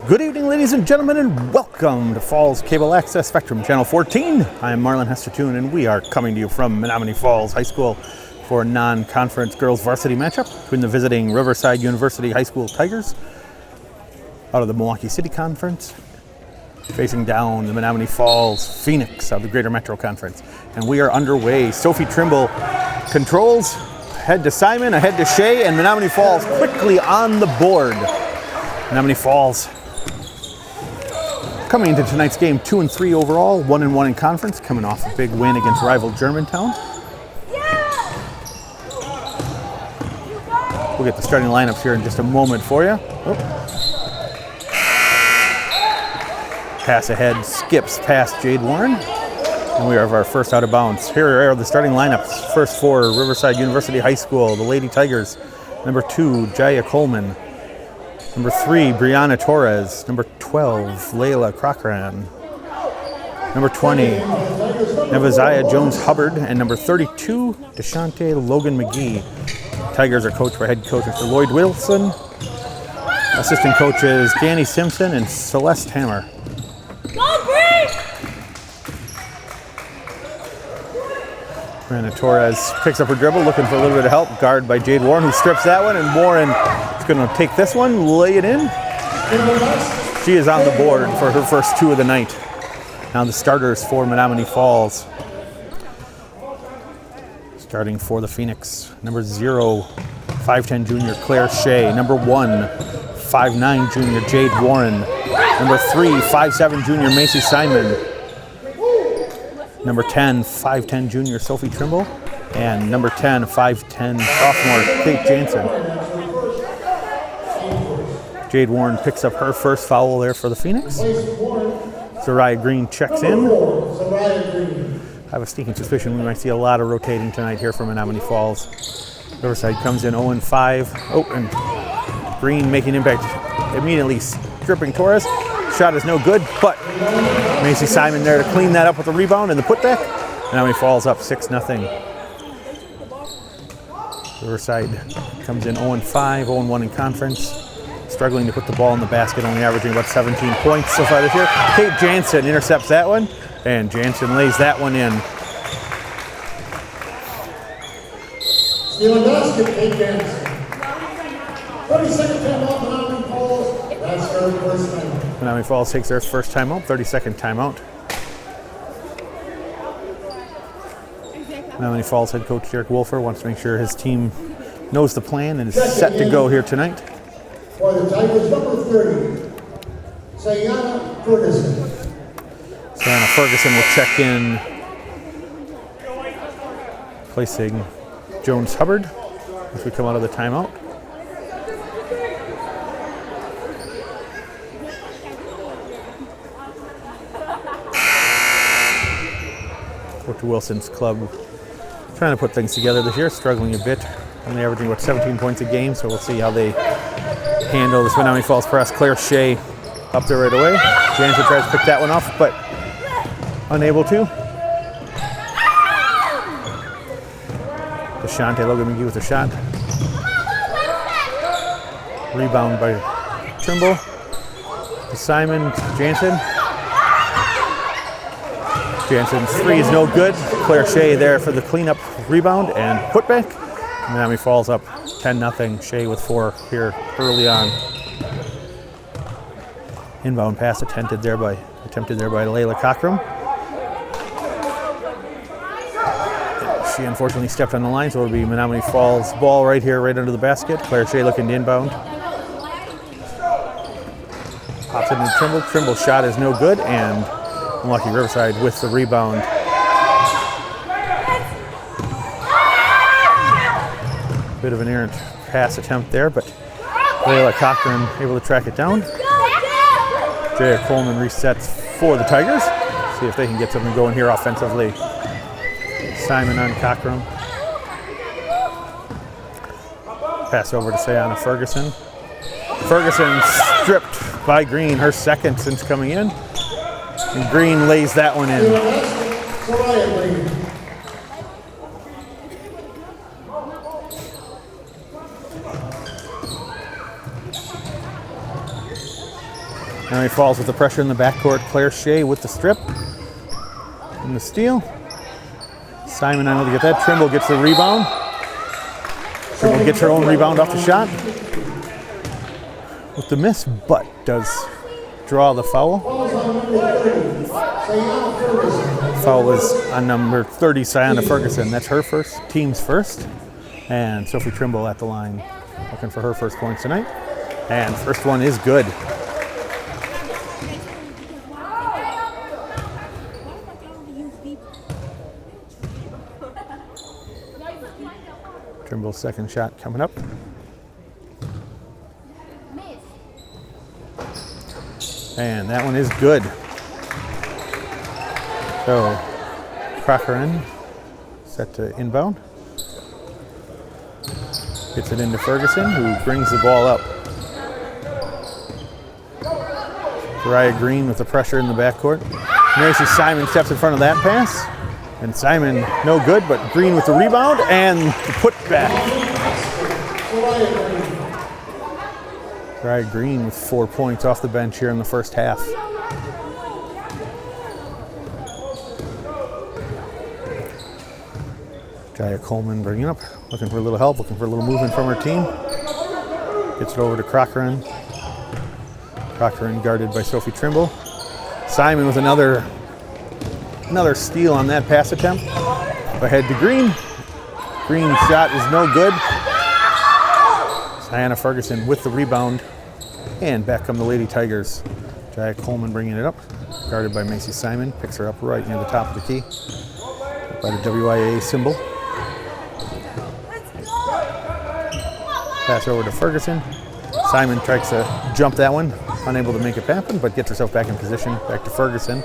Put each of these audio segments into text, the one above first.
Good evening, ladies and gentlemen, and welcome to Falls Cable Access Spectrum Channel 14. I'm Marlon Hestetune, and we are coming to you from Menomonee Falls High School for a non-conference girls varsity matchup between the visiting Riverside University High School Tigers out of the Milwaukee City Conference, facing down the Menomonee Falls Phoenix of the Greater Metro Conference. And we are underway. Sophie Trimble controls, ahead to Simon, ahead to Shea, and Menomonee Falls quickly on the board. Menomonee Falls coming into tonight's game 2-3 overall, 1-1 in conference, coming off a big win against rival Germantown. We'll get the starting lineups here in just a moment for you. Pass ahead, skips past Jade Warren. And we have our first out of bounds. Here are the starting lineups. First for Riverside University High School, the Lady Tigers. Number 2, Jaya Coleman. Number 3, Brianna Torres. Number 12, Layla Cochran. Number 20, Nevaziah Jones-Hubbard. And number 32, Deshante Logan McGee. Tigers are coached by head coach Mr. Lloyd Wilson. Assistant coaches Danny Simpson and Celeste Hammer. Brianna Torres picks up her dribble, looking for a little bit of help. Guard by Jade Warren, who strips that one, and Warren is going to take this one, lay it in. She is on the board for her first two of the night. Now the starters for Menomonee Falls. Starting for the Phoenix, number 0, 5'10" junior Claire Shea. Number 1, 5'9" junior Jade Warren. Number 3, 5'7" junior Macy Simon. Number 10, 5'10" junior Sophie Trimble. And number 10, 5'10" sophomore Kate Jansen. Jade Warren picks up her first foul there for the Phoenix. Zariah Green checks in. I have a sneaking suspicion we might see a lot of rotating tonight here from Menomonee Falls. Riverside comes in 0-5. Oh, and Green making impact, immediately stripping Torres. Shot is no good, but Macy Simon there to clean that up with the rebound and the putback. Menomonee Falls up 6-0. Riverside comes in 0-5, 0-1 in conference. Struggling to put the ball in the basket, only averaging about 17 points so far this year. Kate Jansen intercepts that one, and Jansen lays that one in. Stealing basket, Kate Jansen. 32nd timeout, Menomonee Falls. That's their first timeout. Menomonee Falls takes their first timeout, 32nd timeout. Menomonee Falls head coach Derek Wolfer wants to make sure his team knows the plan and is set to go here tonight. For the Tigers, number 30, Sayana Ferguson. Sayana Ferguson will check in, placing Jones-Hubbard as we come out of the timeout. Coach Wilson's club trying to put things together this year, struggling a bit, only averaging about 17 points a game, so we'll see how they handle this Menomonee Falls press. Claire Shea up there right away. Jansen tries to pick that one off, but unable to. Deshante Logan McGee with a shot. Rebound by Trimble. To Simon, Jansen. Jansen's three is no good. Claire Shea there for the cleanup rebound and putback. Menomonee Falls up 10-0. Shea with 4 here early on. Inbound pass attempted there by Layla Cochran. She unfortunately stepped on the line, so it'll be Menomonee Falls ball right here, right under the basket. Claire Shea looking to inbound. Pops it into Trimble. Trimble's shot is no good, and Milwaukee Riverside with the rebound. Bit of an errant pass attempt there, but Layla Cochran able to track it down. Jaya Coleman resets for the Tigers. See if they can get something going here offensively. Simon on Cochran. Pass over to Sayana Ferguson. Ferguson stripped by Green, her second since coming in. And Green lays that one in. Menomonee Falls with the pressure in the backcourt. Claire Shea with the strip and the steal. Simon unable to get that. Trimble gets the rebound. Trimble gets her own rebound off the shot with the miss, but does draw the foul. Foul is on number 30, Sayana Ferguson. That's her first, team's first. And Sophie Trimble at the line, looking for her first points tonight. And first one is good. Trimble's second shot coming up. And that one is good. So Crocker set to inbound. Gets it into Ferguson, who brings the ball up. Mariah Green with the pressure in the backcourt. Macy Simon steps in front of that pass. And Simon no good, but Green with the rebound and the putback. Mariah Green with 4 points off the bench here in the first half. Jaya Coleman bringing up, looking for a little help, looking for a little movement from her team. Gets it over to Crocker. Crocker guarded by Sophie Trimble. Simon with another steal on that pass attempt. Ahead to Green. Green's shot is no good. Sayana Ferguson with the rebound. And back come the Lady Tigers. Jaya Coleman bringing it up. Guarded by Macy Simon. Picks her up right near the top of the key. By the WIA symbol. Pass over to Ferguson. Simon tries to jump that one. Unable to make it happen, but gets herself back in position. Back to Ferguson.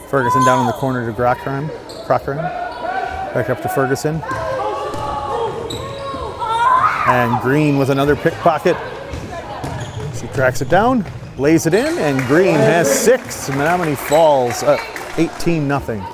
Ferguson down in the corner to Crocker. Back up to Ferguson. And Green with another pickpocket. She tracks it down, lays it in, and Green has 6. Menomonee Falls up 18-0.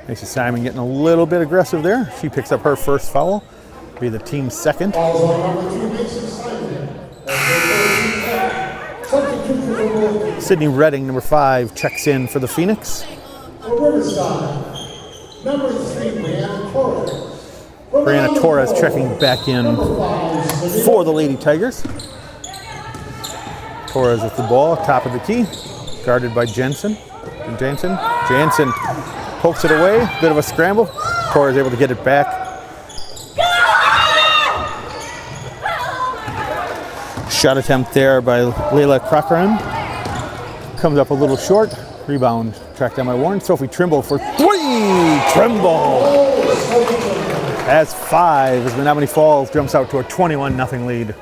Macy Simon getting a little bit aggressive there. She picks up her first foul, be the team's second. Sydney Redding, number 5, checks in for the Phoenix. Brianna Torres checking back in for the Lady Tigers. Torres with the ball, top of the key, guarded by Jansen. Jansen pokes it away, bit of a scramble. Torres able to get it back. Shot attempt there by Layla Crocker. Comes up a little short. Rebound tracked down by Warren. Sophie Trimble for 3. Trimble has 5 as Menomonee Falls jumps out to a 21-0 lead.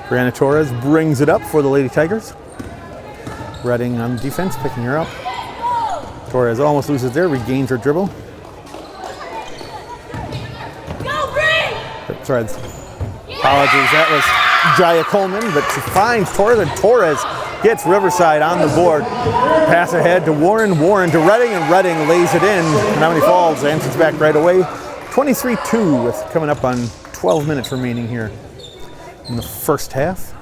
Brianna Torres brings it up for the Lady Tigers. Redding on defense, picking her up. Torres almost loses there, regains her dribble. Sorry, apologies, that was Jaya Coleman, but she finds Torres, and Torres gets Riverside on the board. Pass ahead to Warren, Warren to Redding, and Redding lays it in. Menomonee Falls answers back right away. 23-2 with coming up on 12 minutes remaining here in the first half.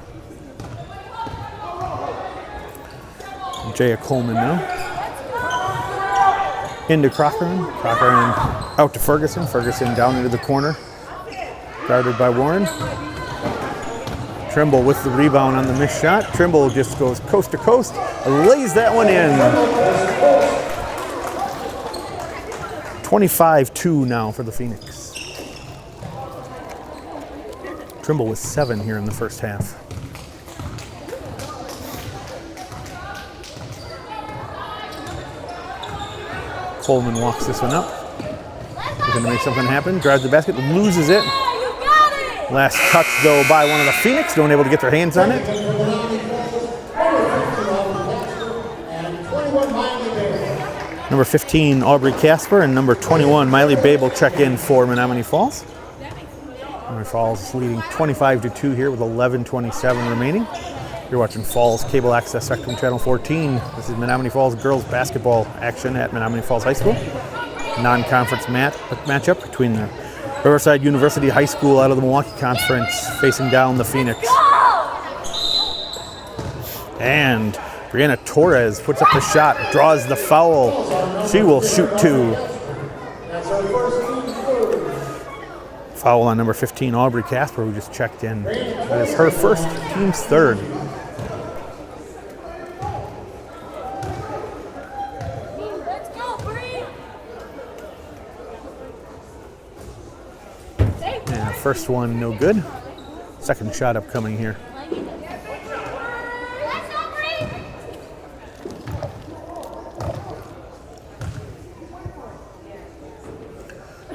Jaya Coleman now. Into Crocker out to Ferguson. Ferguson down into the corner. Guarded by Warren. Trimble with the rebound on the missed shot. Trimble just goes coast to coast, lays that one in. 25-2 now for the Phoenix. Trimble with 7 here in the first half. Coleman walks this one up. Looking to make something happen. Drives the basket, loses it. Last touch, though, by one of the Phoenix. Don't able to get their hands on it. Number 15, Aubrey Casper, and number 21, Miley Babel check in for Menomonee Falls. Menomonee Falls is leading 25-2 here with 11:27 remaining. You're watching Falls Cable Access Spectrum Channel 14. This is Menomonee Falls girls basketball action at Menomonee Falls High School. Non-conference matchup between the Riverside University High School out of the Milwaukee Conference facing down the Phoenix. And Brianna Torres puts up the shot, draws the foul. She will shoot two. Foul on number 15, Aubrey Casper, who just checked in. That is her first, team's third. And first one, no good. Second shot upcoming here.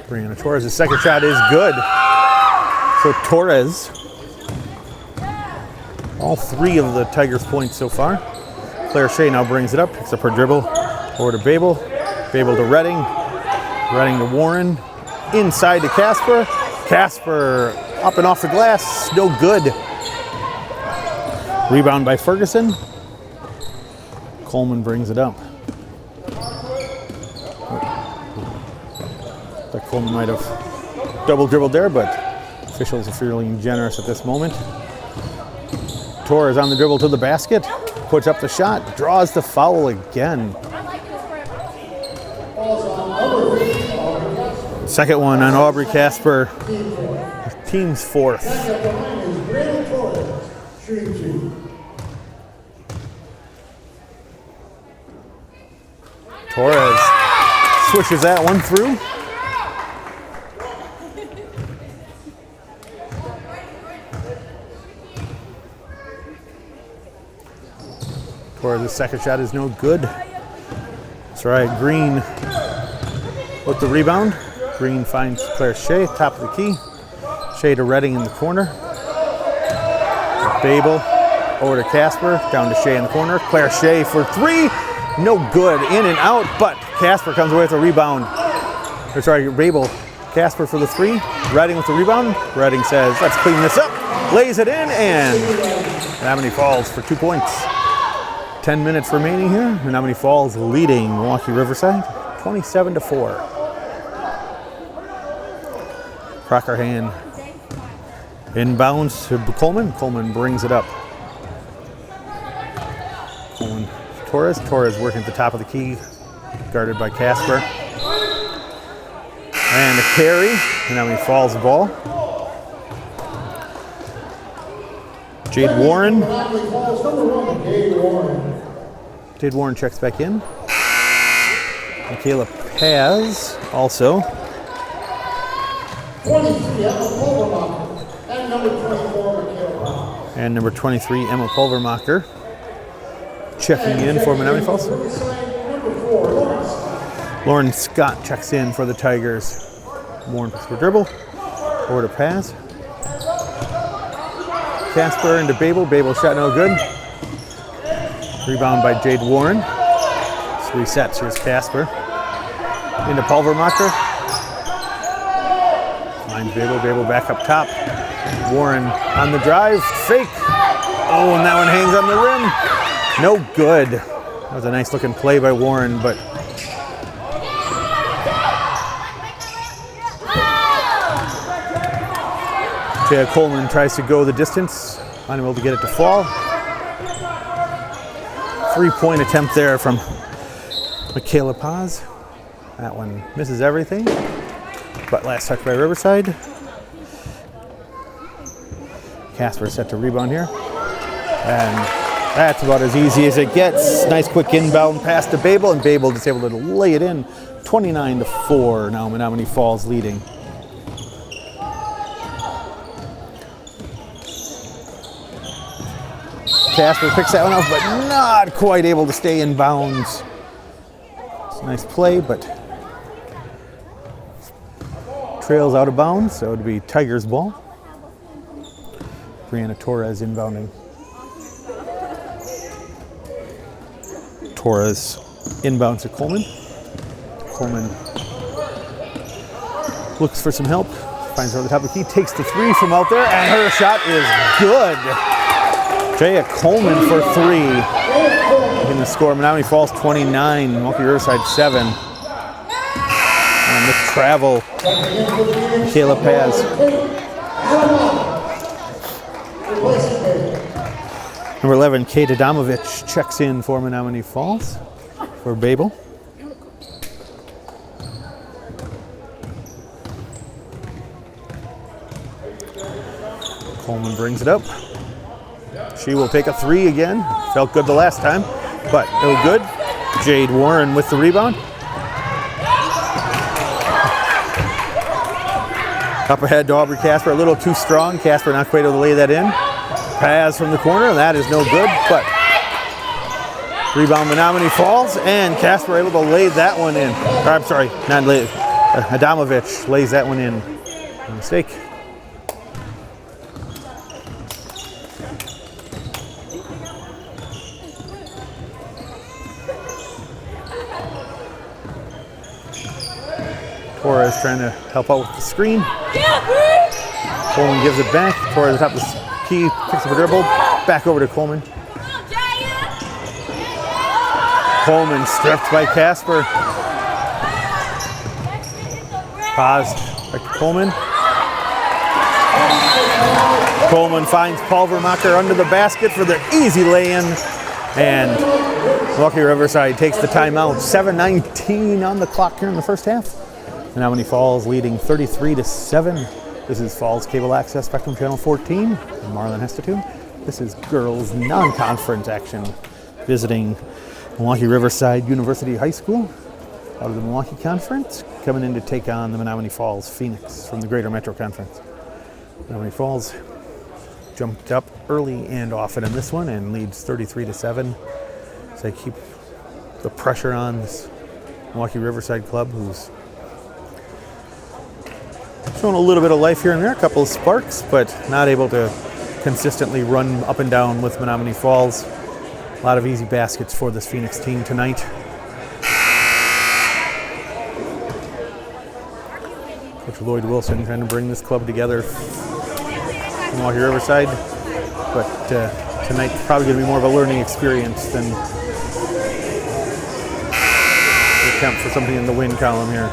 Brianna Torres' second shot is good. So Torres, all three of the Tigers' points so far. Claire Shea now brings it up, picks up her dribble, over to Babel, Babel to Redding, Redding to Warren, inside to Casper, Casper up and off the glass, no good. Rebound by Ferguson. Coleman brings it up. That Coleman might have double dribbled there, but officials are feeling generous at this moment. Torres on the dribble to the basket, puts up the shot, draws the foul again. Second one on Aubrey Casper, team's fourth. Torres swishes that one through. Torres' second shot is no good. That's right, Green with the rebound. Green finds Claire Shea, top of the key. Shea to Redding in the corner. Babel over to Casper, down to Shea in the corner. Claire Shea for three, no good, in and out, but Casper comes away with a rebound. That's right, Babel, Casper for the three. Redding with the rebound. Redding says, let's clean this up. Lays it in, and Menomonee Falls for 2 points. 10 minutes remaining here. Menomonee Falls leading Milwaukee Riverside 27-4. Crockerhan inbounds to Coleman. Coleman brings it up. Coleman, Torres. Torres working at the top of the key, guarded by Casper. And a carry. Menomonee Falls the ball. Jade Warren. Jade Warren checks back in. Michaela Paz also. 23, Emma Pulvermacher. And number 24, Michaela. And number 23, Emma Pulvermacher. Checking in for Menomonee Falls. Lauren Scott checks in for the Tigers. Warren picks her dribble. Over to Paz. Casper into Babel. Babel shot no good. Rebound by Jade Warren. It's resets. Here's Casper. Into Pulvermacher. Finds Babel. Babel back up top. Warren on the drive. Fake. Oh, and that one hangs on the rim. No good. That was a nice looking play by Warren, but Taya Coleman tries to go the distance, unable to get it to fall. 3-point attempt there from Michaela Paz. That one misses everything, but last touch by Riverside. Casper set to rebound here, and that's about as easy as it gets. Nice quick inbound pass to Babel, and Babel is able to lay it in. 29-4, now Menomonee Falls leading. Casper picks that one up, but not quite able to stay in bounds. It's a nice play, but trails out of bounds, so it would be Tigers ball. Brianna Torres inbounding. Torres inbounds to Coleman. Coleman looks for some help. Finds her on the top of the key. Takes the three from out there, and her shot is good. Jaya Coleman for three. In the score, Menomonee Falls 29, Milwaukee Riverside 7. And the travel, Kayla Paz. Number 11, Kate Adamovich checks in for Menomonee Falls for Babel. Coleman brings it up. She will take a three again. Felt good the last time, but no good. Jade Warren with the rebound. Up ahead to Aubrey Casper, a little too strong. Casper not quite able to lay that in. Pass from the corner, that is no good, but rebound Menomonee Falls, and Casper able to lay that one in. Or, I'm sorry, not lay. Adamovich lays that one in. A mistake. Torres trying to help out with the screen. Coleman gives it back. Torres at the top of the key, picks up a dribble. Back over to Coleman. Coleman stripped by Casper. Paused by Coleman. Coleman finds Pulvermacher under the basket for the easy lay-in. And Milwaukee Riverside takes the timeout. 7:19 on the clock here in the first half. Menomonee Falls leading 33-7. This is Falls Cable Access Spectrum Channel 14. I'm Marlon Hestetune. This is girls non-conference action visiting Milwaukee Riverside University High School out of the Milwaukee Conference, coming in to take on the Menomonee Falls Phoenix from the Greater Metro Conference. Menomonee Falls jumped up early and often in this one and leads 33-7. So they keep the pressure on this Milwaukee Riverside club, who's showing a little bit of life here and there, a couple of sparks, but not able to consistently run up and down with Menomonee Falls. A lot of easy baskets for this Phoenix team tonight. Coach Lloyd Wilson trying to bring this club together in Milwaukee Riverside, but tonight's probably going to be more of a learning experience than the attempt for something in the win column here.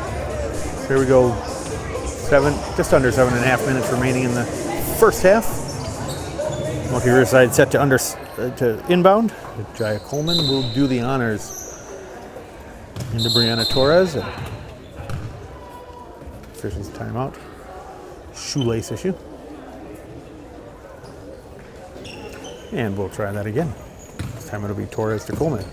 So here we go. Just under 7.5 minutes remaining in the first half. Milwaukee Riverside set to inbound. Jaya Coleman will do the honors into Brianna Torres. Officials timeout. Shoelace issue. And we'll try that again. This time it'll be Torres to Coleman.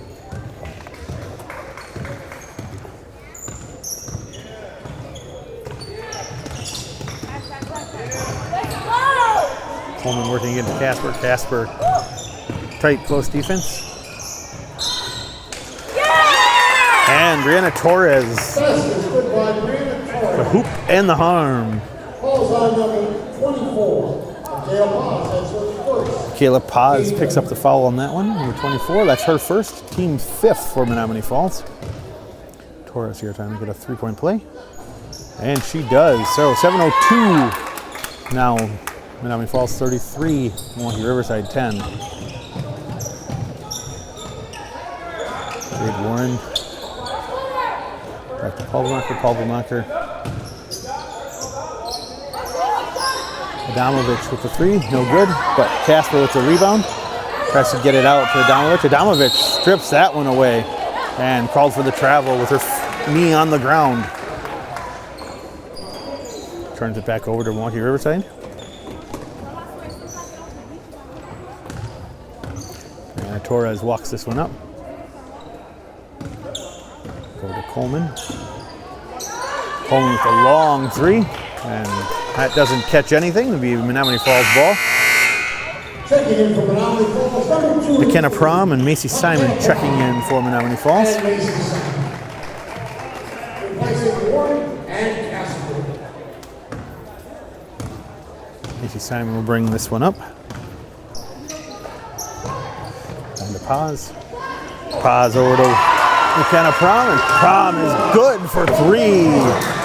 Coleman working against Casper. Casper, tight, close defense. And Brianna Torres, the hoop and the harm. Kayla Paz picks up the foul on that one, number 24. That's her first, team fifth for Menomonee Falls. Torres here trying to get a three-point play. And she does. So 7:02 now. Menomonee Falls 33, Milwaukee Riverside 10. Jade Warren. Back to Pulvermacher. Adamovich with the three, no good, but Casper with the rebound. Tries to get it out to Adamovich. Adamovich strips that one away and called for the travel with her knee on the ground. Turns it back over to Milwaukee Riverside. Torres walks this one up. Go to Coleman. Coleman with a long three, and that doesn't catch anything. It'll be Menomonee Falls ball. Checking in for Menomonee Falls, number 2. McKenna Prom and Macy Simon checking in for Menomonee Falls. Replacing Warren and Casper. Macy Simon will bring this one up. Paz over to McKenna Prom, and Prom is good for 3.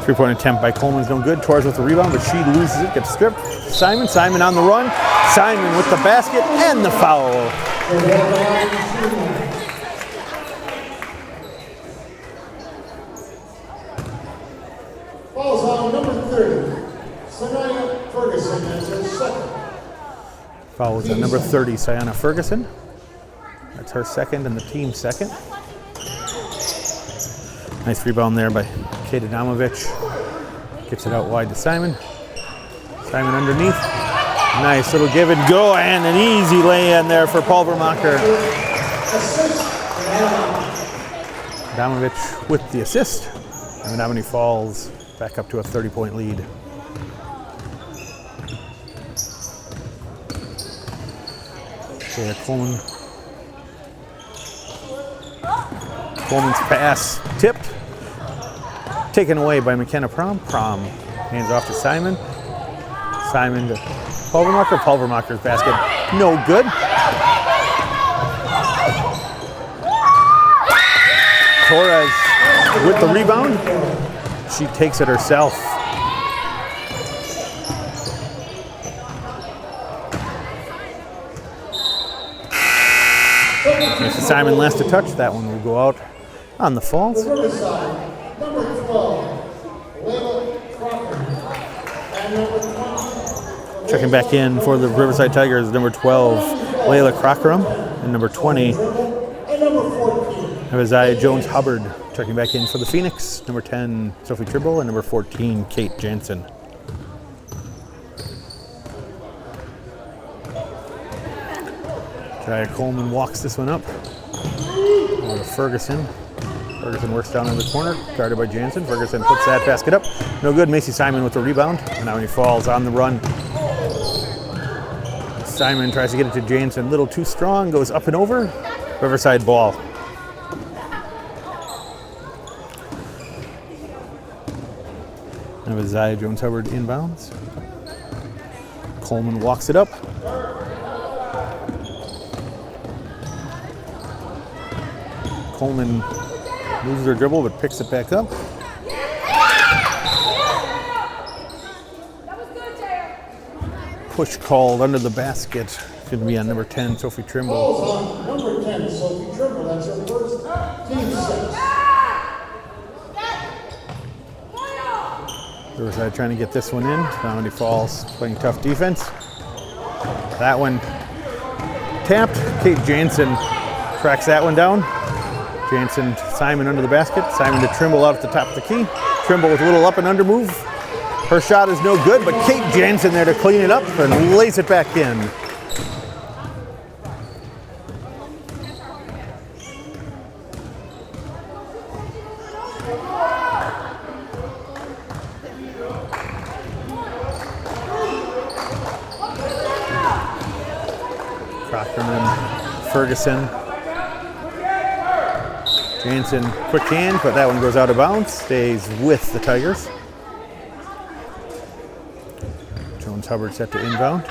Three-point attempt by Coleman's no good. Torres with the rebound, but she loses it, gets stripped. Simon on the run. Simon with the basket and the foul. Fouls on number 30. Sayana Ferguson as her second. Foul was on number 30, Sayana Ferguson. That's her second and the team's second. Nice rebound there by Kate Adamovich. Gets it out wide to Simon. Simon underneath. Nice little give and go, and an easy lay-in there for Pulvermacher. Adamovich with the assist. And Menomonee Falls back up to a 30-point lead. Okay, Coleman's pass tipped. Taken away by McKenna Prom. Prom hands off to Simon. Simon to Pulvermacher. Pulvermacher's basket no good. Torres with the rebound. She takes it herself. Simon last to touch. That one will go out on the Falls. Riverside, number 12, Layla Crocker. And number 20. Checking back in for the Riverside Tigers, number 12, Layla Crockerum, and number 20, And number 14. Isaiah Jones-Hubbard. Checking back in for the Phoenix, number 10, Sophie Tribble, and number 14, Kate Jansen. Jaya Coleman walks this one up. Over to Ferguson. Ferguson works down in the corner, guarded by Jansen. Ferguson puts that basket up. No good. Macy Simon with the rebound. And now he falls on the run. Simon tries to get it to Jansen. A little too strong. Goes up and over. Riverside ball. Now Isaiah Jones-Hubbard inbounds. Coleman walks it up. Coleman loses her dribble but picks it back up. Push called under the basket. It's going to be on number 10, Sophie Trimble. Falls on number 10, Sophie Trimble. That's her first team set. Riverside trying to get this one in. Menomonee Falls playing tough defense. That one tapped. Kate Jansen tracks that one down. Jansen, Simon under the basket. Simon to Trimble out at the top of the key. Trimble with a little up and under move. Her shot is no good, but Kate Jansen there to clean it up and lays it back in. Crockerman, Ferguson. Jansen, quick hand, but that one goes out of bounds. Stays with the Tigers. Jones-Hubbard set to inbound.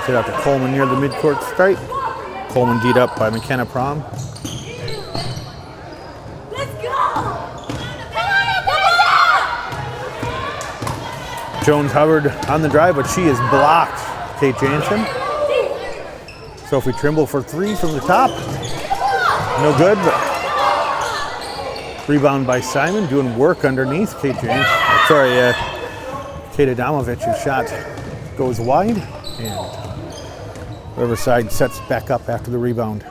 Hit out to Coleman near the midcourt stripe. Coleman D'd up by McKenna Prom. Jones-Hubbard on the drive, but she is blocked. Kate Jansen. Sophie Trimble for 3 from the top. No good, but rebound by Simon, doing work underneath. Kate Adamovich's shot goes wide, and Riverside sets back up after the rebound.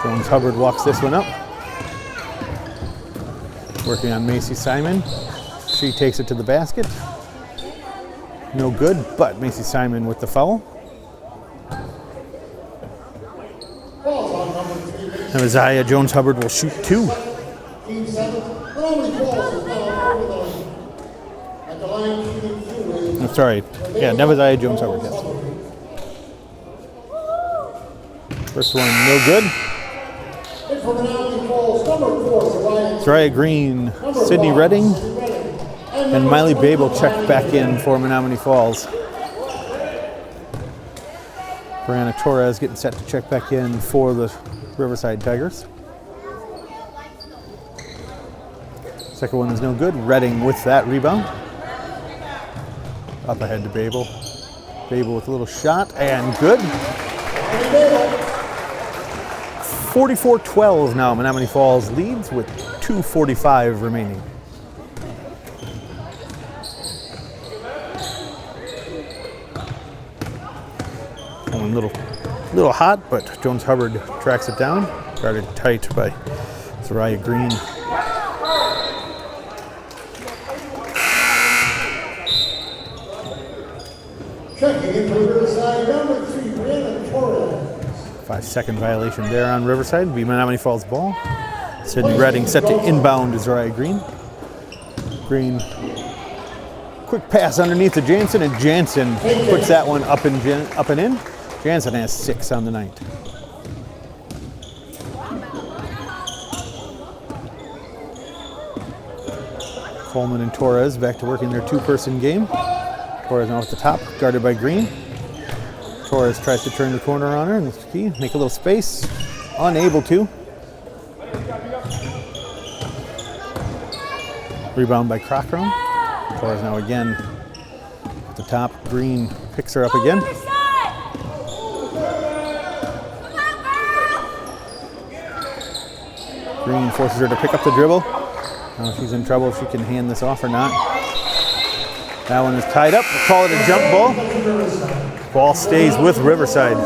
Jones-Hubbard walks this one up. Working on Macy Simon. She takes it to the basket. No good, but Macy Simon with the foul. Now Isaiah Jones-Hubbard will shoot 2. Team 7. Menomonee Falls is now over at the line shooting 2. I'm sorry. Yeah, Isaiah Jones-Hubbard, yes. First one, no good. In for Menomonee Falls, number 4, Zariah Green, Sydney Redding, and Miley Babel checked back in for Menomonee Falls. Brianna Torres getting set to check back in for the Riverside Tigers. Second one is no good. Redding with that rebound. Up ahead to Babel. Babel with a little shot and good. 44-12 now. Menomonee Falls leads with 2:45 remaining. Going a little hot, but Jones Hubbard tracks it down. Guarded tight by Zariah Green. Checking in for Riverside, number 3, Brianna Torres. 5-second violation there on Riverside. It'll be Menomonee Falls ball. Sydney Redding set to inbound to Zariah Green. Green, quick pass underneath to Jansen, and Jansen puts that one up and in. Jansen has 6 on the night. Coleman and Torres back to working their two-person game. Torres now at the top, guarded by Green. Torres tries to turn the corner on her, and that's key. Make a little space. Unable to. Rebound by Cochran. Torres now again at the top. Green picks her up again. Green forces her to pick up the dribble. Now she's in trouble if she can hand this off or not. That one is tied up. We'll call it a jump ball. Ball stays with Riverside.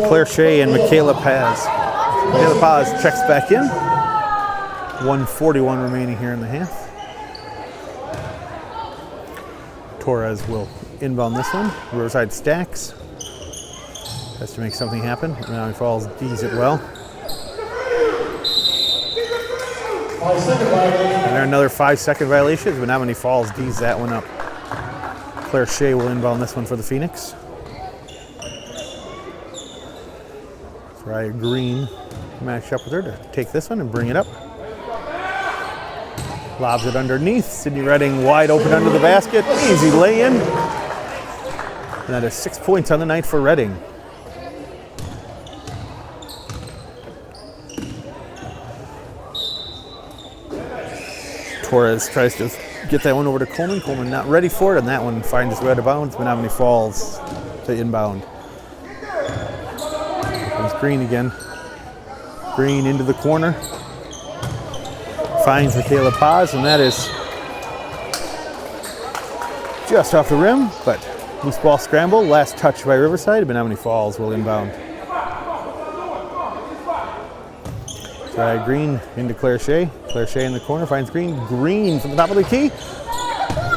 Claire Shea and Michaela Paz. Michaela Paz checks back in. 1:41 remaining here in the half. Torres will inbound this one. Riverside stacks. Has to make something happen. Menomonee Falls D's it well. And there another 5-second violation. Menomonee Falls D's that one up. Claire Shea will inbound this one for the Phoenix. Zariah Green matched up with her to take this one and bring it up. Lobs it underneath. Sydney Redding wide open under the basket. Easy lay-in. And that is 6 points on the night for Redding. Torres tries to get that one over to Coleman. Coleman not ready for it, and that one finds its way out of bounds. Menomonee Falls to inbound. Comes Green again. Green into the corner. Finds Michaela Paz, and that is just off the rim, but loose ball scramble. Last touch by Riverside. Menomonee Falls will inbound. Zariah Green into Claire Shea. Claire Shea in the corner finds Green. Green from the top of the key.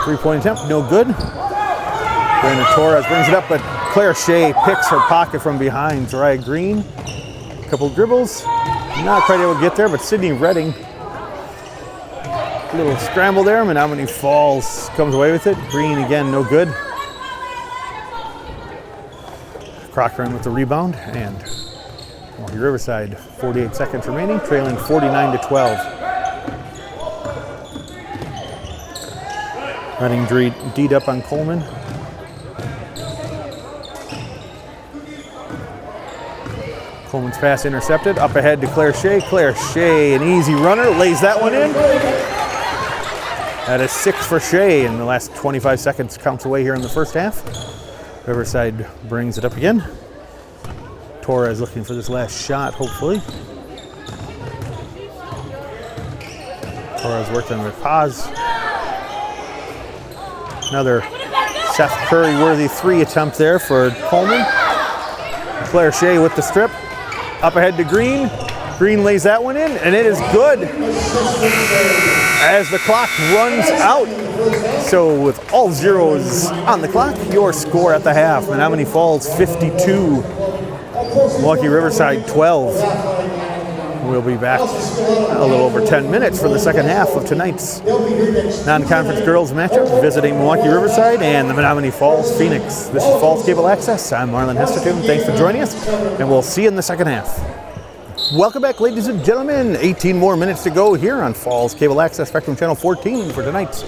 3-point attempt, no good. Brianna Torres brings it up, but Claire Shea picks her pocket from behind. Zariah Green, a couple dribbles. Not quite able to get there, but Sydney Redding. A little scramble there. Menomonee Falls comes away with it. Green again, no good. Cochran with the rebound, and Milwaukee Riverside, 48 seconds remaining, trailing 49-12. Redding D'd up on Coleman. Coleman's pass intercepted. Up ahead to Claire Shea. Claire Shea, an easy runner, lays that one in. That is 6 for Shea in the last 25 seconds. Counts away here in the first half. Riverside brings it up again. Torres looking for this last shot, hopefully. Torres working with Paz. Another Seth Curry-worthy 3 attempt there for Coleman. Claire Shea with the strip. Up ahead to Green. Green lays that one in, and it is good as the clock runs out. So with all zeros on the clock, your score at the half. Menomonee Falls 52, Milwaukee Riverside 12. We'll be back a little over 10 minutes for the second half of tonight's non-conference girls matchup, visiting Milwaukee Riverside and the Menomonee Falls Phoenix. This is Falls Cable Access. I'm Marlon Hestetune. Thanks for joining us, and we'll see you in the second half. Welcome back, ladies and gentlemen. 18 more minutes to go here on Falls Cable Access Spectrum Channel 14 for tonight's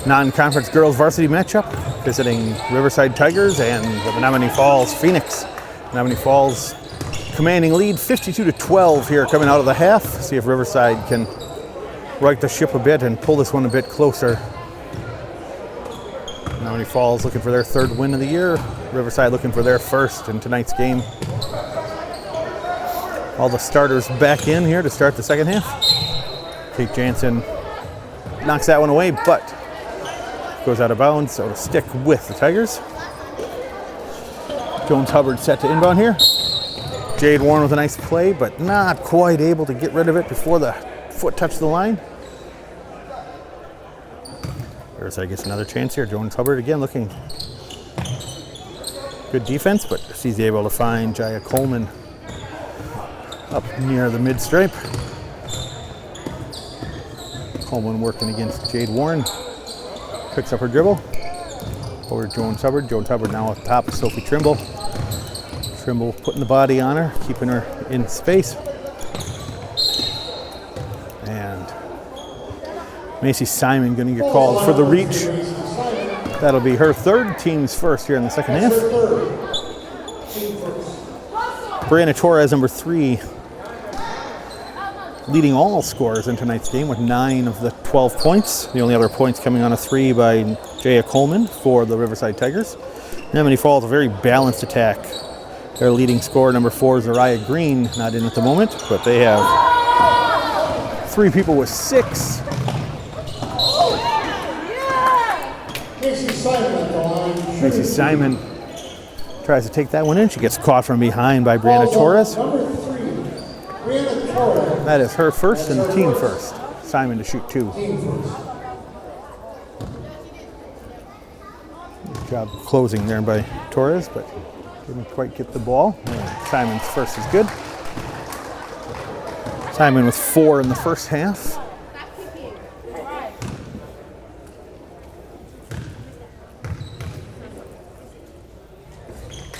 non-conference girls varsity matchup, visiting Riverside Tigers and the Menomonee Falls Phoenix. Menomonee Falls commanding lead 52-12 here coming out of the half. See if Riverside can right the ship a bit and pull this one a bit closer. Menomonee Falls looking for their third win of the year. Riverside looking for their first in tonight's game. All the starters back in here to start the second half. Kate Jansen knocks that one away, but goes out of bounds, so it'll stick with the Tigers. Jones Hubbard set to inbound here. Jade Warren with a nice play, but not quite able to get rid of it before the foot touched the line. Riverside gets another chance here. Jones Hubbard again looking good defense, but she's able to find Jaya Coleman up near the mid stripe. Coleman working against Jade Warren. Picks up her dribble. Over to Jones Hubbard. Jones Hubbard now at the top of Sophie Trimble. Trimble putting the body on her, keeping her in space. And Macy Simon going to get called for the reach. That'll be her third, team's first here in the second half. Brianna Torres, number 3, leading all scorers in tonight's game with 9 of the 12 points. The only other points coming on a 3 by Jaya Coleman for the Riverside Tigers. Menomonee Falls, a very balanced attack. Their leading scorer, number 4, Zariah Green, not in at the moment, but they have 3 people with 6. Macy Simon tries to take that one in. She gets caught from behind by Brianna Torres. That is her first and the team first. Simon to shoot 2. Good job closing there by Torres, but didn't quite get the ball. And Simon's first is good. Simon with 4 in the first half.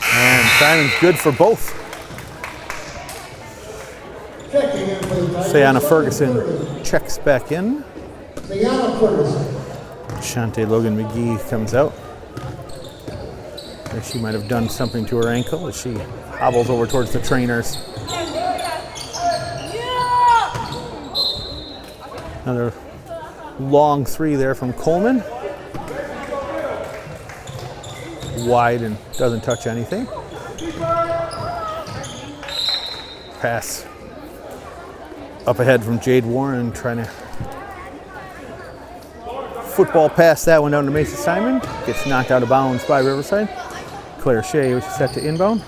And Simon's good for both. Sayana Ferguson checks back in. Shante Logan McGee comes out. She might have done something to her ankle as she hobbles over towards the trainers. Another long 3 there from Coleman. Wide and doesn't touch anything. Pass up ahead from Jade Warren, trying to football pass that one down to Macy Simon. Gets knocked out of bounds by Riverside. Claire Shea was set to inbound.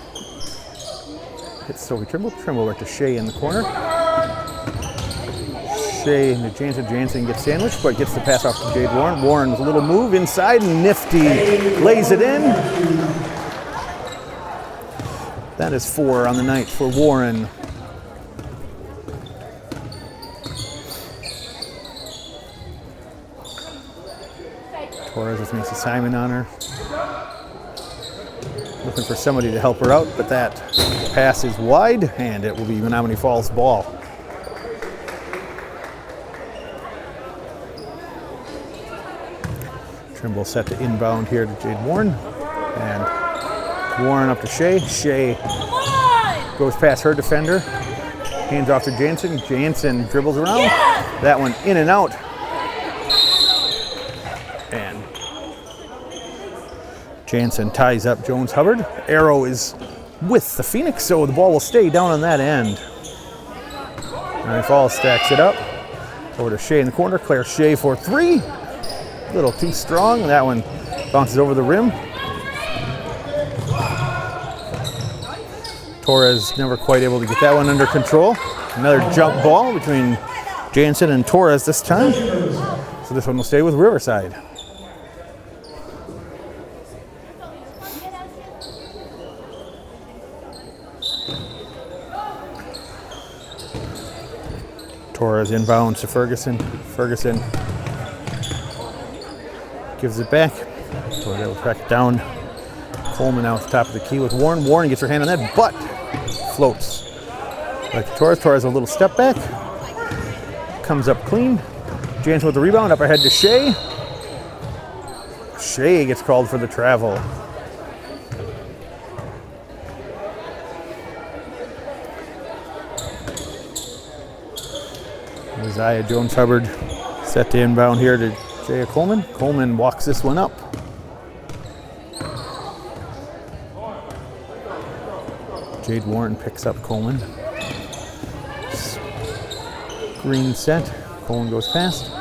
Hits Sophie Trimble. Trimble right to Shea in the corner. Shea into Jansen. Jansen gets sandwiched, but gets the pass off to Jade Warren. Warren with a little move inside, and nifty lays it in. That is 4 on the night for Warren. Torres with Macy Simon on her. Looking for somebody to help her out, but that pass is wide, and it will be Menomonee Falls ball. Trimble set to inbound here to Jade Warren. And Warren up to Shea. Shea goes past her defender. Hands off to Jansen. Jansen dribbles around. That one in and out. And Jansen ties up Jones Hubbard. Arrow is with the Phoenix, so the ball will stay down on that end. Menomonee Falls stacks it up. Over to Shea in the corner. Claire Shea for 3. A little too strong. That one bounces over the rim. Torres never quite able to get that one under control. Another jump ball between Jansen and Torres this time. So this one will stay with Riverside. Torres inbounds to Ferguson. Ferguson gives it back. Torres will track it down. Coleman now at the top of the key with Warren. Warren gets her hand on that, but floats. Back to Torres. Torres a little step back. Comes up clean. Jansen with the rebound. Up ahead to Shea. Shea gets called for the travel. Isaiah Jones-Hubbard set to inbound here to Jaya Coleman. Coleman walks this one up. Jade Warren picks up Coleman. Green set. Coleman goes past.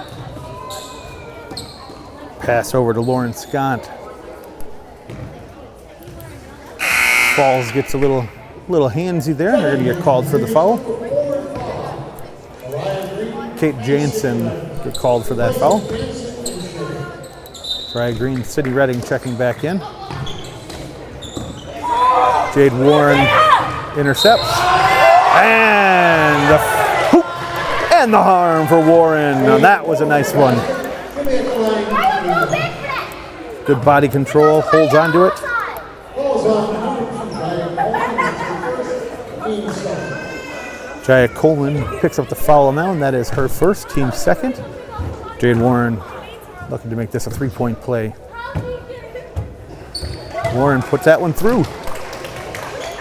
Pass over to Lauren Scott. Falls gets a little handsy there. They're going to get called for the foul. Kate Jansen get called for that foul. Ryan Green, City Redding checking back in. Jade Warren intercepts. And the hoop and the harm for Warren. Now that was a nice one. Good body control, holds on to it. Jaya Coleman picks up the foul now, and that is her first, team second. Jade Warren looking to make this a three-point play. Warren puts that one through.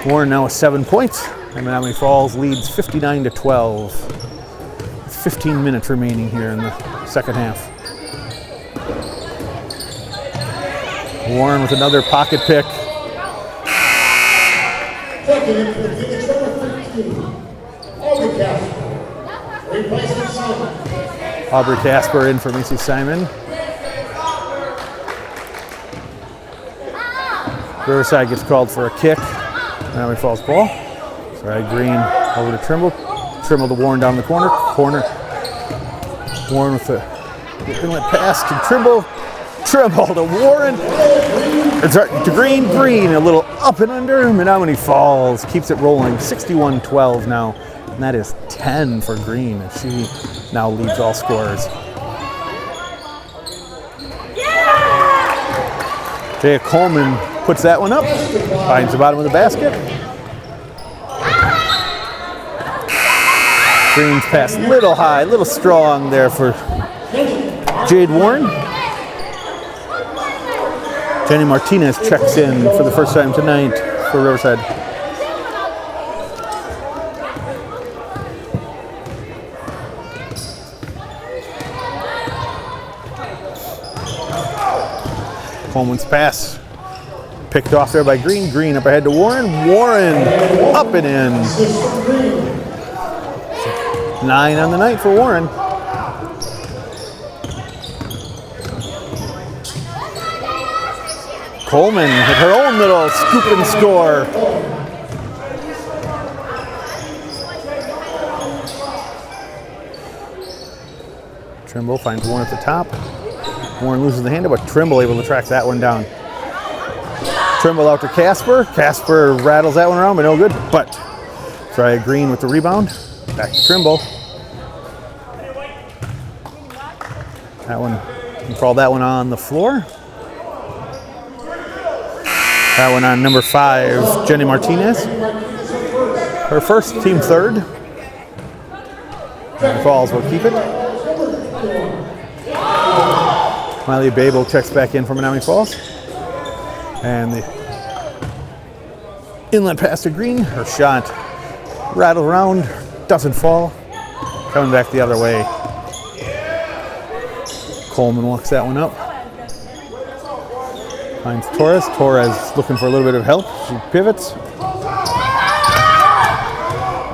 Warren now with 7 points, and Menomonee Falls leads 59-12. With 15 minutes remaining here in the second half. Warren with another pocket pick. Aubrey Casper in for Macy Simon. Riverside gets called for a kick. Menomonee Falls ball. Sorry, Green over to Trimble. Trimble to Warren down the corner. Warren with the inlet pass to Trimble. Trimble to Warren. To Green. Green a little up and under. Menomonee Falls keeps it rolling. 61-12 now. And that is 10 for Green. And she now leads all scorers. Jaya Coleman puts that one up. Finds the bottom of the basket. Green's pass a little high, a little strong there for Jade Warren. Jenny Martinez checks in for the first time tonight for Riverside. Coleman's pass picked off there by Green. Green up ahead to Warren. Warren up and in. 9 on the night for Warren. Coleman hit her own little scoop and score. Trimble finds Warren at the top. Warren loses the handle, but Trimble able to track that one down. Trimble out to Casper. Casper rattles that one around, but no good. But try Green with the rebound. Back to Trimble. That one, you call that one on the floor. That one on number 5, Jenny Martinez. Her first, team third. Menomonee Falls will keep it. Miley Babel checks back in for Menomonee Falls. And the inlet pass to Green. Her shot rattled around, doesn't fall. Coming back the other way. Coleman walks that one up. Finds Torres. Torres looking for a little bit of help. She pivots.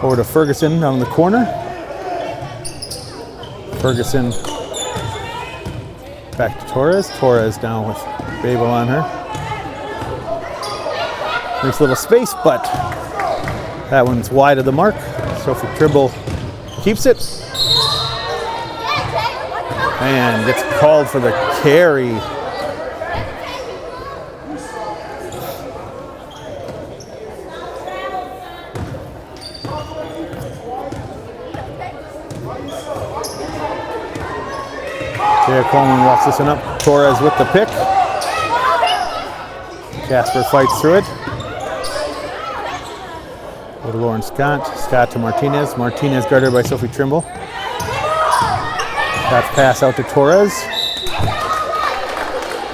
Over to Ferguson down in the corner. Ferguson back to Torres. Torres down with Babel on her. Makes a little space, but that one's wide of the mark. Sophie Trimble keeps it. And gets called for the carry. Yeah, Coleman walks this one up. Torres with the pick. Casper fights through it. Go to Lauren Scott. Scott to Martinez. Martinez guarded by Sophie Trimble. Scott's pass out to Torres.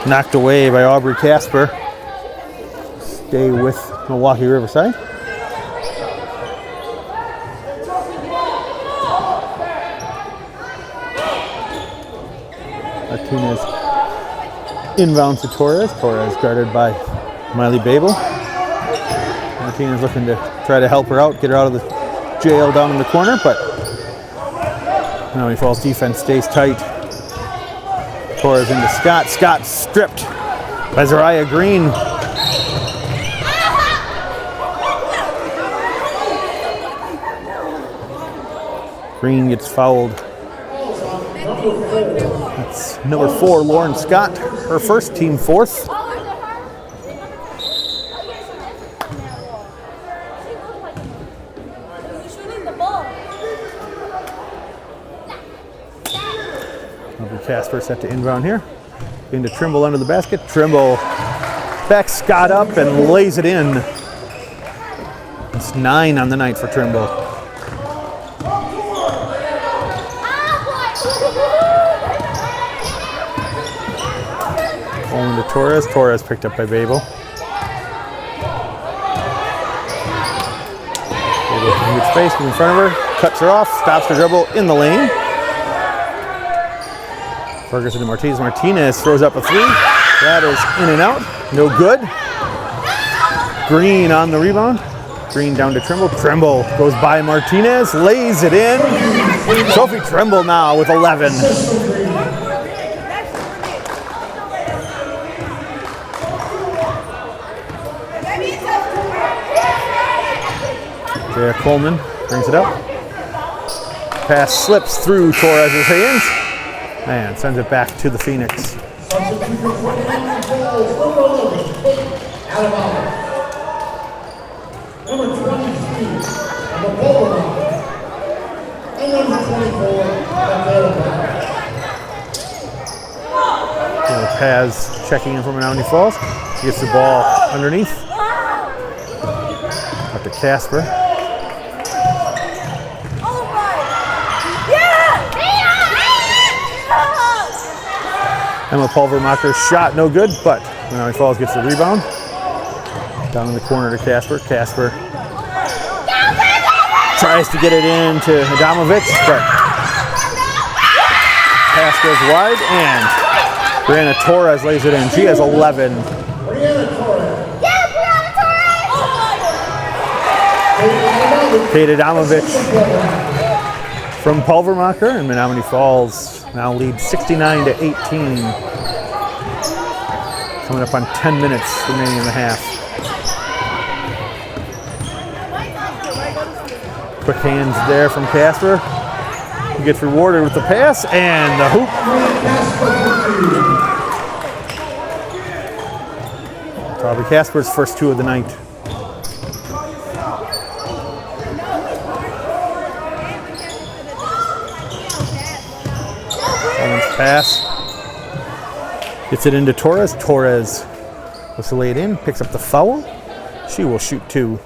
Knocked away by Aubrey Casper. Stay with Milwaukee Riverside. Martinez inbounds to Torres. Torres guarded by Miley Babel. Martinez looking to try to help her out, get her out of the jail down in the corner, but Menomonee Falls defense stays tight. Torres into Scott. Scott stripped by Zariah Green. Green gets fouled. That's number 4, Lauren Scott. Her first, team 4th. Casper set to inbound here. Into Trimble under the basket. Trimble backs Scott up and lays it in. It's 9 on the night for Trimble. Going to Torres. Torres picked up by Babel. Babel in good space in front of her. Cuts her off. Stops her dribble in the lane. Ferguson to Martinez. Martinez throws up a 3. That is in and out. No good. Green on the rebound. Green down to Trimble. Trimble goes by Martinez. Lays it in. Sophie Trimble now with 11. Jaya Coleman brings it up. Pass slips through Torres' hands. And sends it back to the Phoenix. Number 23, Milwaukee. And number 24, Paz checking in from Menomonee Falls. She gets the ball underneath. Up to Casper. Emma Pulvermacher's shot no good, but Menomonee Falls gets the rebound. Down in the corner to Casper. Casper tries to get it in to Adamovich, but pass goes wide, and Brianna Torres lays it in. She has 11. Kate Adamovich from Pulvermacher, and Menomonee Falls now leads 69-18. Coming up on 10 minutes remaining in the half. Quick hands there from Casper. He gets rewarded with the pass and the hoop. Probably Casper's first 2 of the night. Pass. Gets it into Torres. Torres was to lay it in. Picks up the foul. She will shoot 2.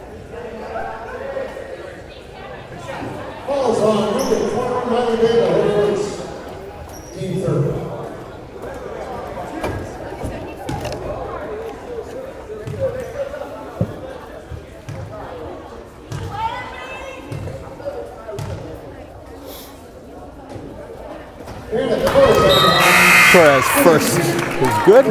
Falls on number 4, team 30. Torres first is good.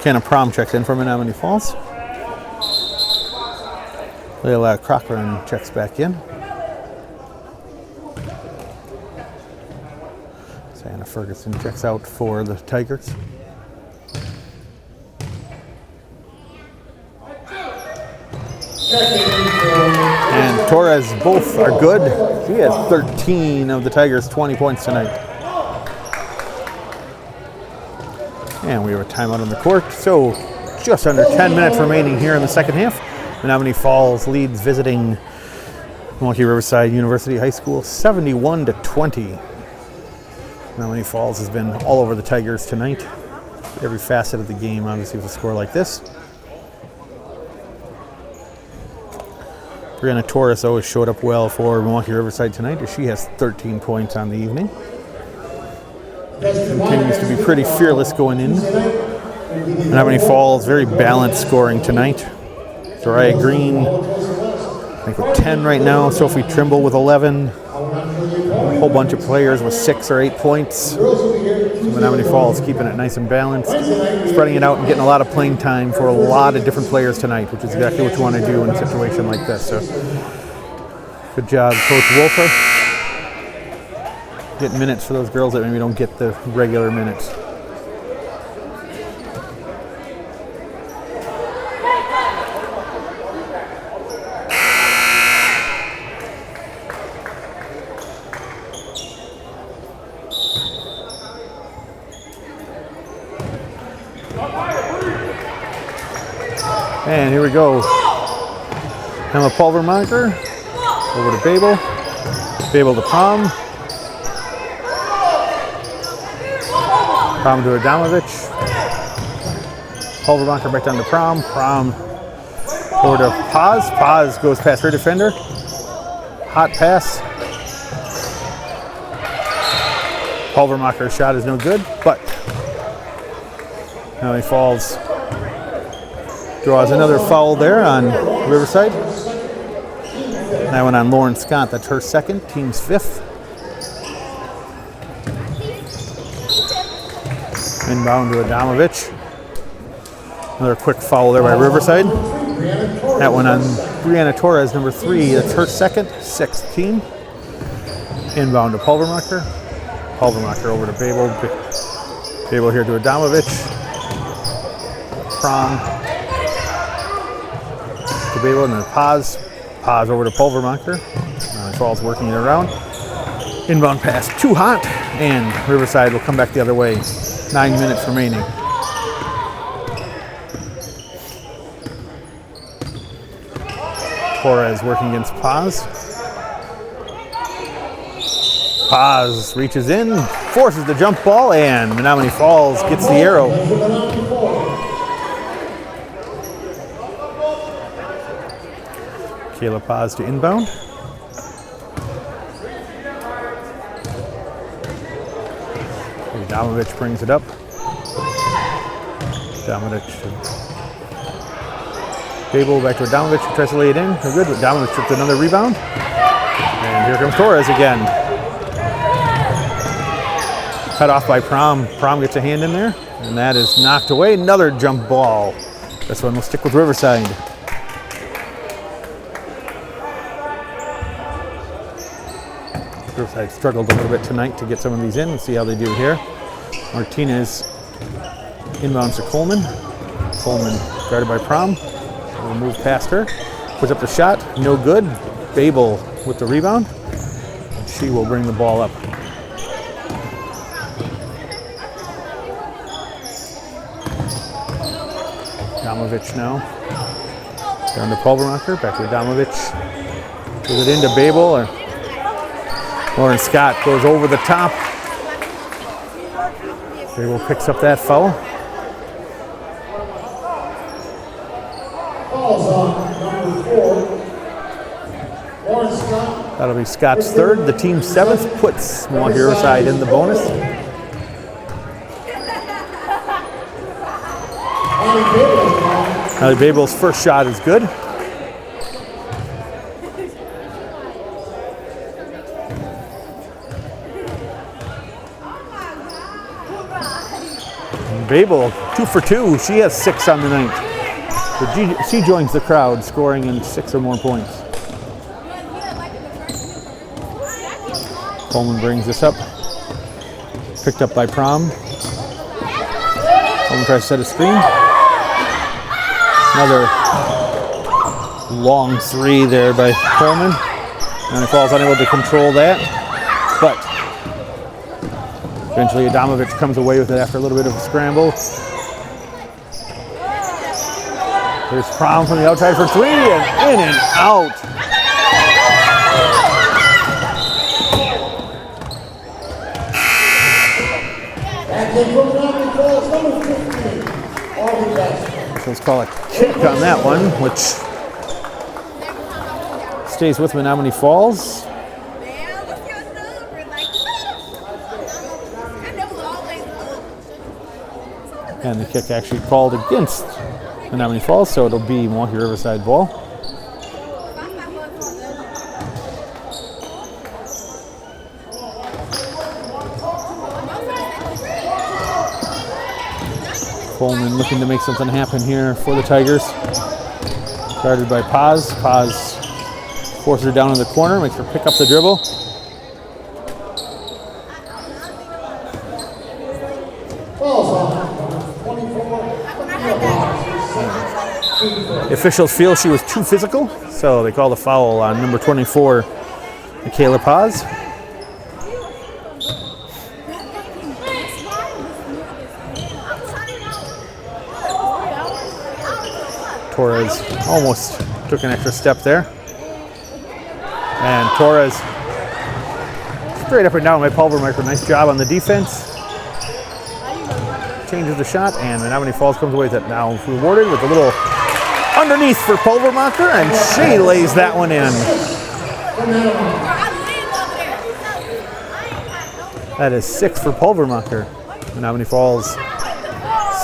Kenna Prom checks in from Menomonee Falls. Layla Cochran checks back in. Anna Ferguson checks out for the Tigers. And Torres both are good. She has 13 of the Tigers' 20 points tonight. And we have a timeout on the court. So just under 10 minutes remaining here in the second half. Menomonee Falls leads visiting Milwaukee Riverside University High School, 71-20. Menomonee Falls has been all over the Tigers tonight. Every facet of the game, obviously, with a score like this. Brianna Torres always showed up well for Milwaukee Riverside tonight, as she has 13 points on the evening. Continues to be pretty fearless going in. Menomonee Falls, very balanced scoring tonight. Soraya Green, I think with 10 right now. Sophie Trimble with 11. A whole bunch of players with 6 or 8 points. So Menomonee Falls keeping it nice and balanced, spreading it out and getting a lot of playing time for a lot of different players tonight, which is exactly what you want to do in a situation like this. So good job, Coach Wolfer. Getting minutes for those girls that maybe don't get the regular minutes. And here we go. Emma Pulvermacher over to Babel. Babel to Prom. Prom to Adamovich. Pulvermacher back down to Prom. Prom over to Paz. Paz goes past her defender. Hot pass. Pulvermacher's shot is no good, but now he falls. Draws another foul there on Riverside. That one on Lauren Scott. That's her second. Team's 5th. Inbound to Adamovich. Another quick foul there by Riverside. That one on Brianna Torres, number 3. That's her second. 6th team. Inbound to Pulvermacher. Pulvermacher over to Babel. Babel here to Adamovich. Prom. To Babel and then Paz. Paz over to Pulvermacher. Falls working it around. Inbound pass too hot, and Riverside will come back the other way. 9 minutes remaining. Torres working against Paz. Paz reaches in, forces the jump ball, and Menomonee Falls gets the arrow. Kayla Paz to inbound. Adamovich brings it up. Adamovich to Babel, back to Adamovich, who tries to lay it in. They're good. Adamovich with another rebound. And here comes Torres again. Cut off by Prom. Prom gets a hand in there, and that is knocked away. Another jump ball. This one will stick with Riverside. Riverside struggled a little bit tonight to get some of these in. Let's see how they do here. Martinez inbounds to Coleman. Coleman guarded by Prom. Will move past her. Puts up the shot. No good. Babel with the rebound. She will bring the ball up. Adamovich now. Down to Pulvermacher. Back to Adamovich. Gives it into Babel. Lauren Scott goes over the top. Babel picks up that foul. Falls on number 4. Lauren Scott. That'll be Scott's 3rd. The team's 7th puts Milwaukee Riverside in the bonus. Now Babel's first shot is good. Babel, 2 for 2. She has 6 on the night. So she joins the crowd, scoring in 6 or more points. Coleman brings this up. Picked up by Prom. Coleman tries to set a screen. Another long 3 there by Coleman. And he falls unable to control that. But eventually Adamovich comes away with it after a little bit of a scramble. There's Prom from the outside for 3, and in and out. then from Menomonee Falls, number 15, Harvey Best. So let's call a kick on that one, which stays with Menomonee Falls. And the kick actually called against Menomonee Falls, so it'll be Milwaukee Riverside ball. Coleman looking to make something happen here for the Tigers. Guarded by Paz. Paz forces her down in the corner, makes her pick up the dribble. The officials feel she was too physical, so they call the foul on number 24, Michaela Paz. Torres almost took an extra step there. And Torres straight up and down by Pulvermacher. Nice job on the defense. Changes the shot, and Menomonee Falls comes away with it. Now rewarded with a little underneath for Pulvermacher, and she lays that one in. That is 6 for Pulvermacher. Menomonee Falls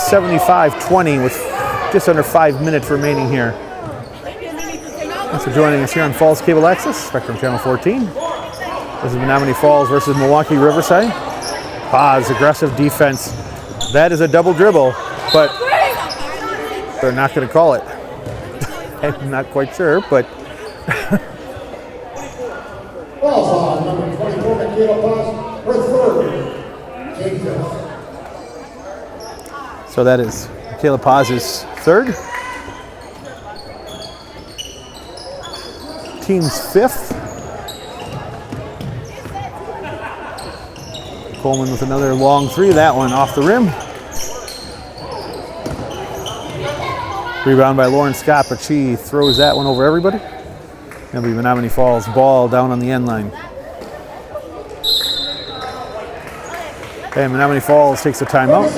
75-20 with just under 5 minutes remaining here. Thanks for joining us here on Falls Cable Access, Spectrum Channel 14. This is Menomonee Falls versus Milwaukee Riverside. Paz, aggressive defense. That is a double dribble, but they're not going to call it. I'm not quite sure, but. Falls on number 24, Michaela Paz, her third. So that is Michaela Paz's third. Team's 5th. Coleman with another long three. That one off the rim. Rebound by Lauren Scott, but she throws that one over everybody. It'll be Menomonee Falls ball down on the end line. And Menomonee Falls takes a timeout.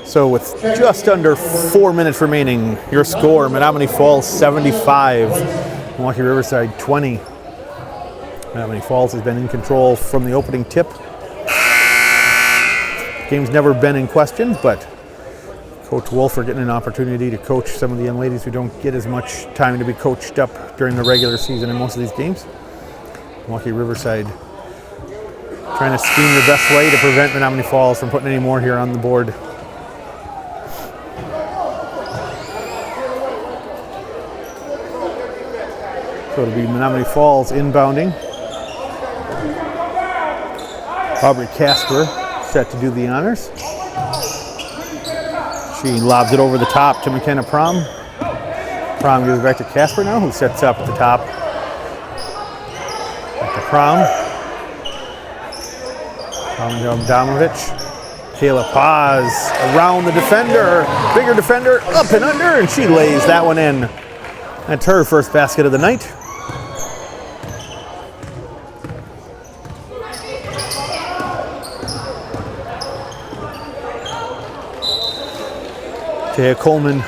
So with just under 4 minutes remaining, your score, Menomonee Falls 75, Milwaukee Riverside 20. Menomonee Falls has been in control from the opening tip. Game's never been in question, but Coach Wolfer getting an opportunity to coach some of the young ladies who don't get as much time to be coached up during the regular season in most of these games. Milwaukee Riverside trying to scheme their best way to prevent Menomonee Falls from putting any more here on the board. So it'll be Menomonee Falls inbounding. Aubrey Casper set to do the honors. She lobs it over the top to McKenna Prom. Prom gives it back to Casper now, who sets up at the top. Back to Prom. Domovich. Kayla Paz around the defender. Bigger defender, up and under, and she lays that one in. That's her first basket of the night. Taya Coleman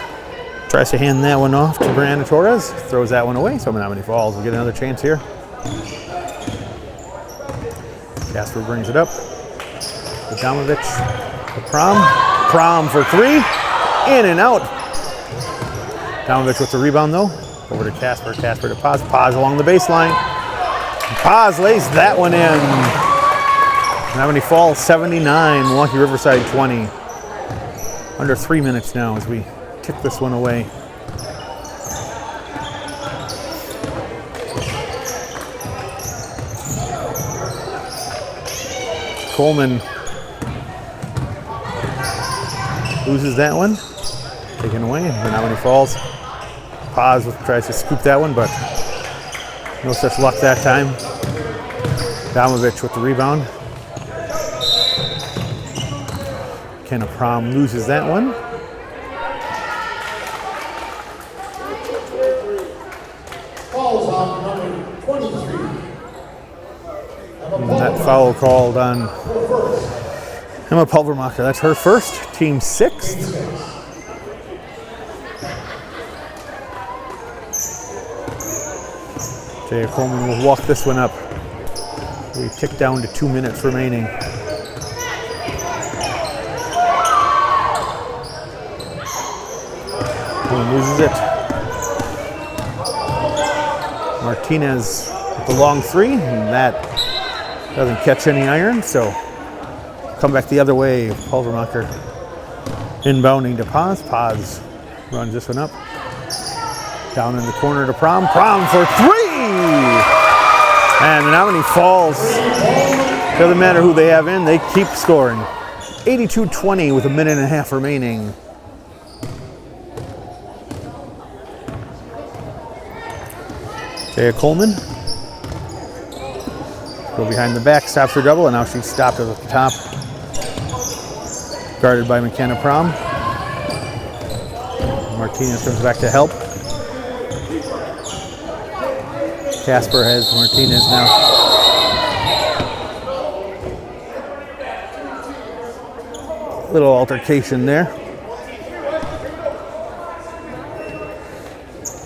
tries to hand that one off to Brianna Torres, throws that one away, so Menomonee Falls will get another chance here. Casper brings it up. Adamovich, the Prom for three, in and out. Adamovich with the rebound though, over to Casper, Casper to Paz, Paz along the baseline. Paz lays that one in. Menomonee Falls 79, Milwaukee Riverside 20. Under 3 minutes now as we tip this one away. Coleman loses that one. Taken away. Menomonee Falls. Paz tries to scoop that one, but no such luck that time. Damovich with the rebound. Kenna Prom loses that one. foul called on Emma Pulvermacher. That's her first, team sixth. Jaya Coleman will walk this one up. We tick down to 2 minutes remaining. Coleman loses it. Martinez with the long three, and that doesn't catch any iron, so come back the other way. Pulvermacher inbounding to Paz. Paz runs this one up. Down in the corner to Prom. Prom for three! And Menomonee Falls. Doesn't matter who they have in, they keep scoring. 82-20 with a minute and a half remaining. Jaya Coleman. Go behind the back, stops her double, and now she's stopped at the top. Guarded by McKenna Prom. Martinez comes back to help. Casper has Martinez now. Little altercation there.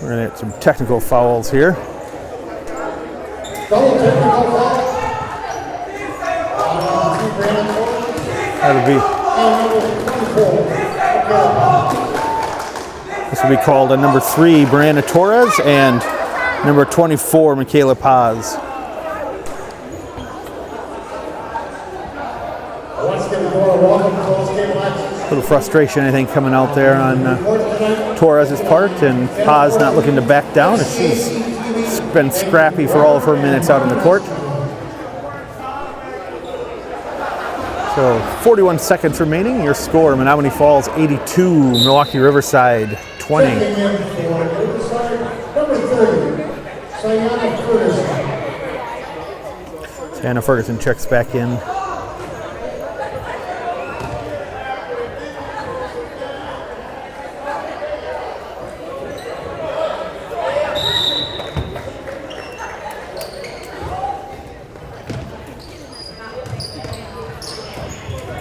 We're going to get some technical fouls here. That'll be. This will be called a number 3, Brianna Torres, and number 24, Michaela Paz. A little frustration, I think, coming out there on Torres' part, and Paz not looking to back down as she's been scrappy for all of her minutes out in the court. So 41 seconds remaining. Your score, Menomonee Falls 82, Milwaukee Riverside 20. Sienna Ferguson checks back in.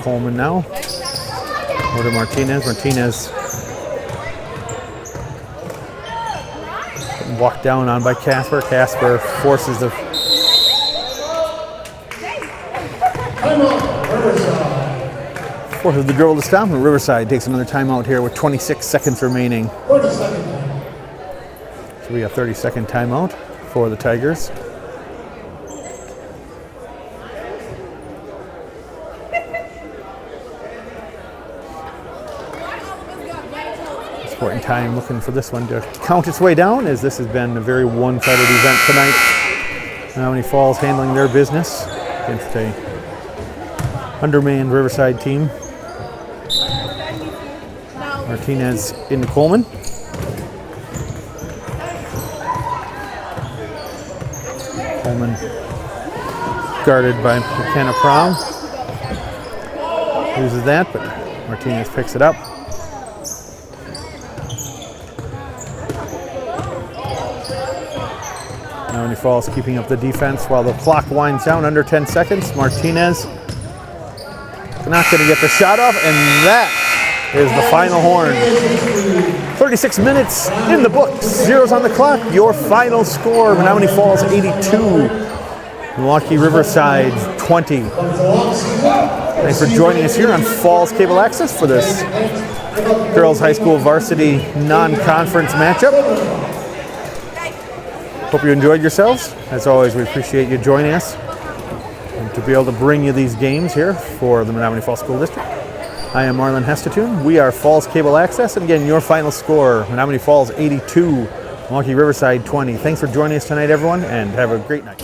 Coleman now. Over to Martinez. Martinez walked down on by Casper. Casper forces the dribble to stop, and Riverside takes another timeout here with 26 seconds remaining. So we got 30-second timeout for the Tigers. Sporting Time looking for this one to count its way down, as this has been a very one-sided event tonight. Menomonee Falls handling their business against a undermanned Riverside team. Martinez into Coleman. Coleman guarded by McKenna Prom. Loses that, but Martinez picks it up. Menomonee Falls keeping up the defense while the clock winds down, under 10 seconds. Martinez not going to get the shot off, and that is the final horn. 36 minutes in the books, zeros on the clock. Your final score, Menomonee Falls 82, Milwaukee Riverside 20. Thanks for joining us here on Falls Cable Access for this girls high school varsity non-conference matchup. Hope you enjoyed yourselves. As always, we appreciate you joining us and to be able to bring you these games here for the Menomonee Falls School District. I am Marlon Hestetune. We are Falls Cable Access, and again, your final score, Menomonee Falls 82, Milwaukee Riverside 20. Thanks for joining us tonight, everyone, and have a great night.